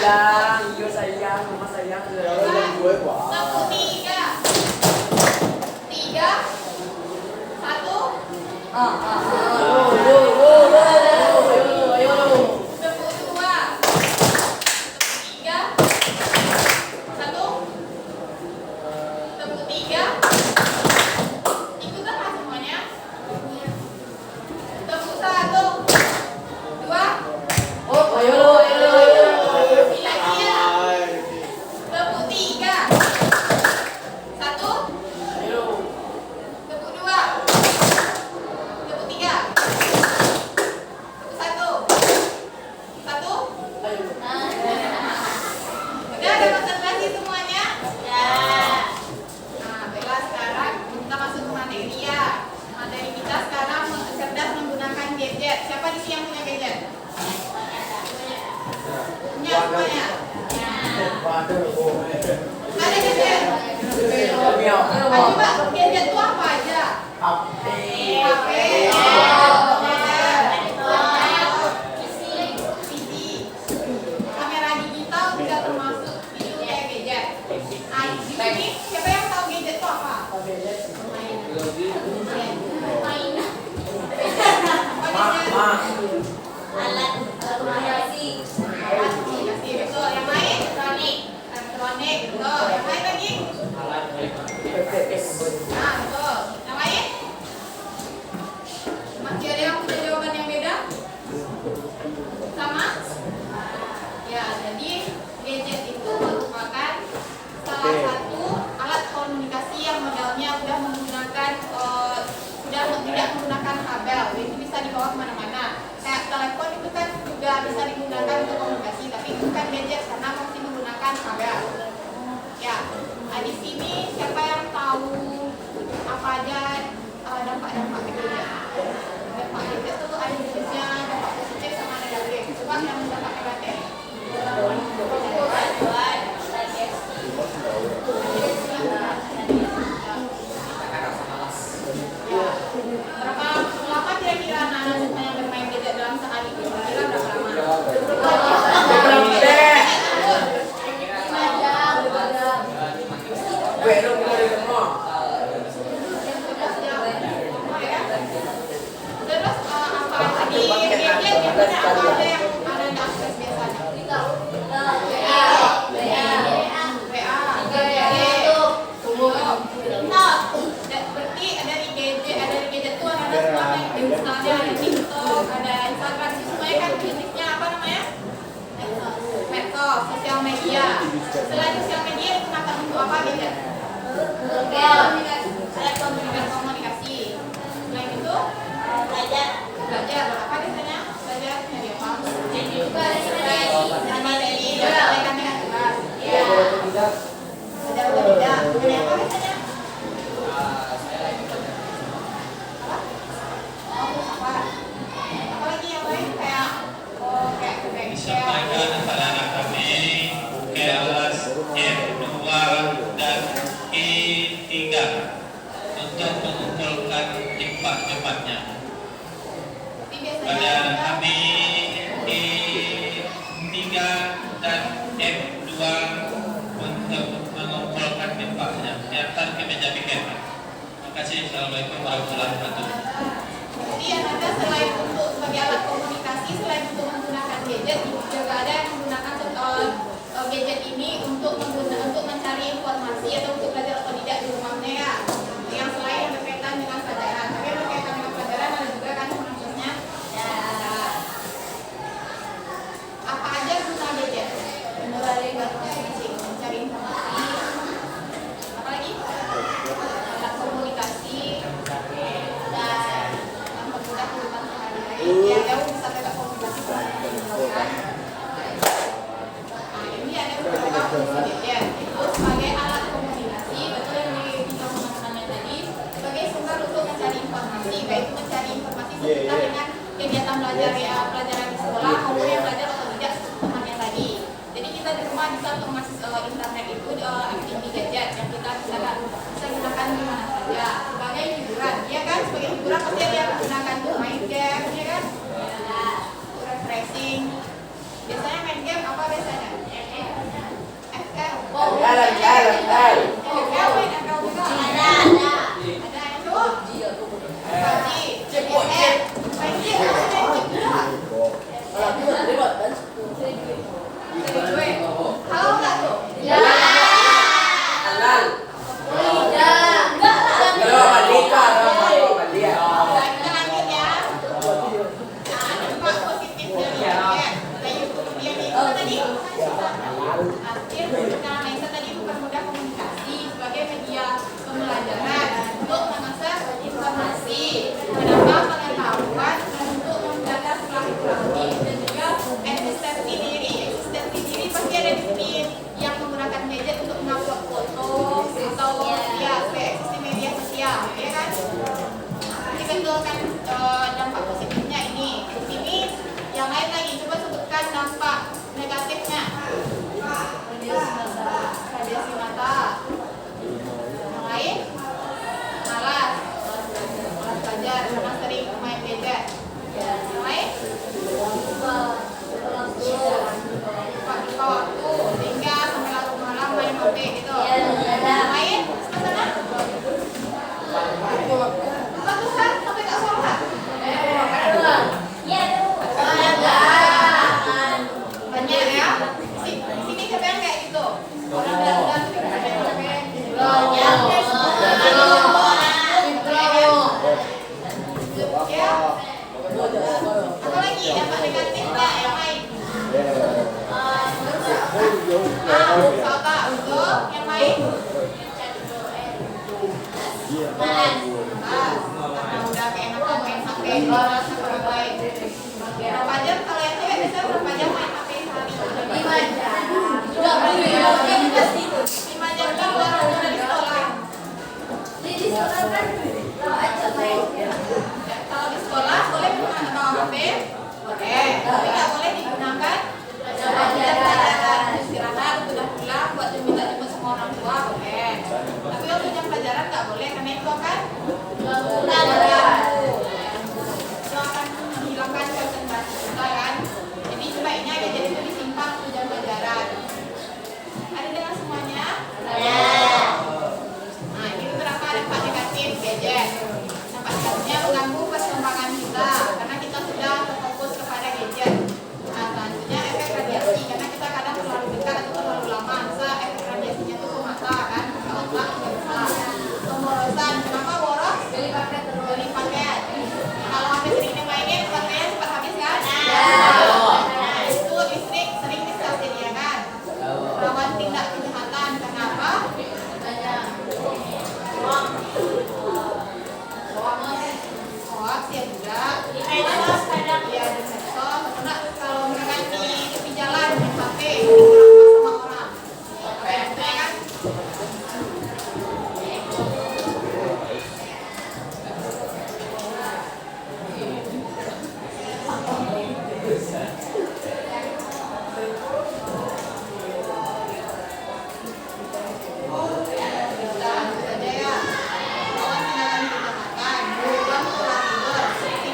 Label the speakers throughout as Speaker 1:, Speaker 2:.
Speaker 1: sayang, iya sayang, mama sayang. Gue wah.
Speaker 2: Tepuk tiga. Tiga. Satu. Tepuk dua. Tiga. Satu. Tepuk tiga. Ikutan lah semuanya. Tepuk satu. Dua. Lagi ya. Tepuk tiga. Satu. Tepuk dua. Tepuk tiga. Tepuk satu. Satu. Udah ada konsentrasi semuanya? Ya. Nah, baiklah sekarang kita masuk ke materi ya. Materi kita sekarang cerdas menggunakan gadget. Siapa di sini yang punya gadget? Punya semuanya? Ada gadget? Coba gadget itu apa aja? HP, PC, kamera digital juga termasuk itu kayak gadget. Nah, di sini siapa yang tahu gadget itu apa?
Speaker 3: Alat komunikasi.
Speaker 2: Komunikasi, betul. Yang lain? Elektronik, betul. Yang lain lagi? Nah, betul. Yang lain? Masih ada yang punya jawaban yang beda? Sama? Ya, jadi gadget itu merupakan salah satu alat komunikasi yang modelnya sudah menggunakan tidak menggunakan kabel, jadi bisa dibawa kemana-mana. Kayak telepon itu kan juga bisa digunakan untuk komunikasi, tapi itu kan gadget karena masih menggunakan kabel. Ya, nah di sini siapa yang tahu apa aja dampak-dampak gadget? Dampak gadget itu ada jenisnya, dampak positif sama negatif. Coba yang dampak negatif. Ya. Berapa lama kira-kira anak-anak semuanya bermain gadget dalam sehari? Kira-kira berapa lama? Terus apa aja di gadget itu apa aja yang ada di akses biasanya? Berarti ada di gadget tuh ada semua yang misalnya ada TikTok, ada Instagram, semuanya kan jenisnya apa namanya? Medsos, sosial media. Selain sosial media digunakan untuk apa gadget? Komunikasi. Selain itu belajar apa biasanya? Belajar dari apa? Menyampaikan dengan jelas. Ada tidak? Ada apa biasanya? Apalagi yang lain kayak
Speaker 4: disampaikan anak-anak kami kelas F2 dan I3 untuk mengumpulkan cepat-cepatnya. Pada kami I3 dan F2 untuk mengumpulkan cepat-cepatnya. Siapkan ke meja pikir. Terima kasih. Assalamualaikum warahmatullahi wabarakatuh.
Speaker 2: Jadi ada selain untuk sebagai alat komunikasi, selain untuk menggunakan gadget, juga ada yang menggunakan gadget ini untuk mencari informasi atau untuk belajar atau tidak di rumahnya ya. Yang selain yang berkaitan dengan pelajaran, tapi yang berkaitan dengan pelajaran ada juga kan khususnya. Ya. Apa aja guna gadget? Mencari informasi. Apalagi? Alat komunikasi. Dan mempermudah kehidupan sehari-hari. Ya, jauh bisa bebas komunikasi kan. Nah, ini ada beberapa fungsi gadget. Itu sebagai alat komunikasi, betul Ya. Apa lagi dampak negatifnya yang lain? Wisata untuk yang lain. Karena udah keenakan main HP, rasa kurang baik. Berapa jam kalau yang cewek biasanya berapa jam main HP sehari?
Speaker 3: 5 jam. Udah beli ya, pasti itu.
Speaker 2: 5 jam kan baru dari sekolah.
Speaker 3: Di sekolah kan kalau aja main.
Speaker 2: Kalau di sekolah boleh menggunakan HP, boleh, tapi nggak boleh digunakan pelajaran. Istirahat, udah pulang buat minta jemput sama orang tua, boleh. Tapi waktu jam pelajaran nggak boleh karena itu akan itu akan menghilangkan konsentrasi kita kan. Jadi sebaiknya gadget itu disimpan untuk jam pelajaran. Ada dengar semuanya? Nah, ini beberapa dampak negatif gadget. Dampak negatifnya mengganggu perkembangan kita karena kita sudah terfokus kepada gadget. Nah, selanjutnya efek radiasi karena kita kadang terlalu dekat atau terlalu lama, bisa efek radiasinya itu ke mata kan, ke otak juga bisa. Pemborosan, kenapa boros? Beli paket terus. Beli paket. Kalau HP sering dimainin, baterainya cepat habis kan? Nah, itu listrik sering disediakan. Rawan tindak kejahatan, kenapa? Hoax ya juga. Kadang ya di medsos. Karena kalau misalkan di tepi jalan main HP, dirampas sama orang. Apa yang betul kan?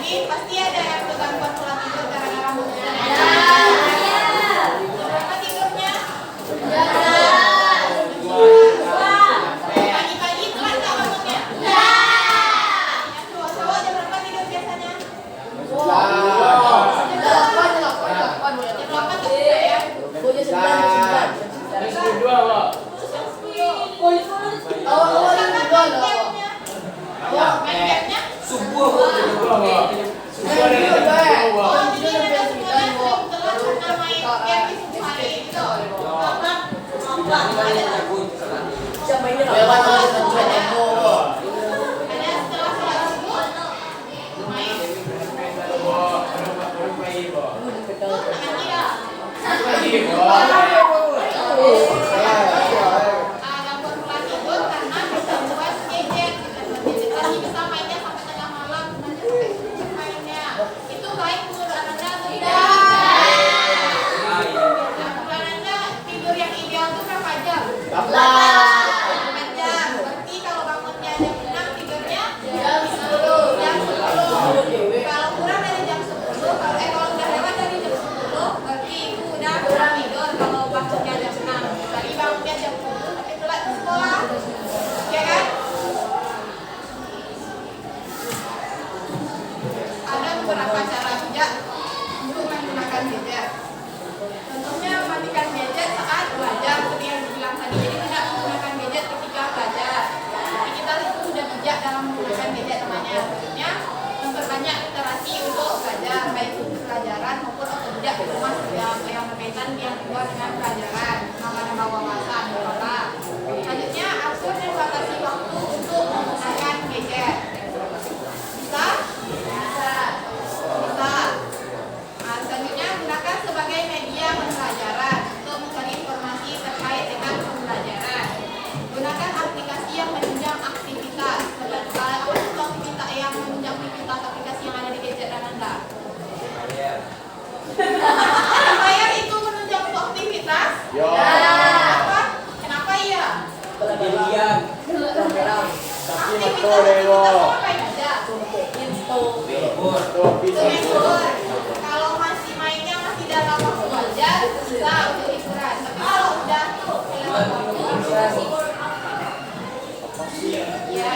Speaker 2: Ini pasti ada yang gangguan pola tidur gara-gara bosan. Berapa tidurnya? Pagi-pagi telat nggak bangunnya? Yang cowok-cowok jam berapa tidur biasanya? Jam 8 tuh ya? Main gamenya?
Speaker 1: Subuh kok jadi dua, Pak. Subuh ada yang
Speaker 2: Oh, jadi mereka semuanya sering telat karena main game di subuh hari gitu. Ada setelah sholat subuh main. Nanti ya. Gangguan pola tidur karena gangguan gadget. Tadi bisa mainnya sampai tengah malam, nanti sampai subuh mainnya. Itu baik menurut Anda atau tidak? Menurut Anda tidur yang ideal itu berapa jam? 8 jam. Berarti kalau bangunnya jam 6 tidurnya jam 10. Kalau kurang dari jam 10, kalau udah lewat dari jam 10, berarti itu udah kurang tidur kalau bangunnya jam 6. Tadi bangunnya jam 10 tapi telat ke sekolah. Ya kan? Ada beberapa cara bijak untuk menggunakan gadget. Contohnya mematikan gadget saat belajar seperti yang dibilang tadi. Jadi tidak menggunakan gadget ketika belajar. Jadi kita itu sudah bijak dalam menggunakan gadget namanya. Selanjutnya memperbanyak literasi untuk belajar, baik itu pelajaran maupun otodidak di rumah yang berkaitan yang kedua dengan pelajaran, menambah wawasan, pola. Selanjutnya atur dan batasi waktu untuk menggunakan gadget. Bisa? Bisa. Nah, selanjutnya gunakan sebagai media pembelajaran untuk mencari informasi terkait dengan pembelajaran. Gunakan aplikasi yang menunjang aktivitas. Apa itu aktivitas yang menunjang aktivitas aplikasi yang ada di gadget dan Anda? Bayar itu menunjang untuk aktivitas? Kenapa? Kenapa iya? Aktivitas ngapain aja? Libur. Kalau masih mainnya masih dalam waktu belajar, bisa untuk liburan. Tapi kalau udah lewat waktu, ya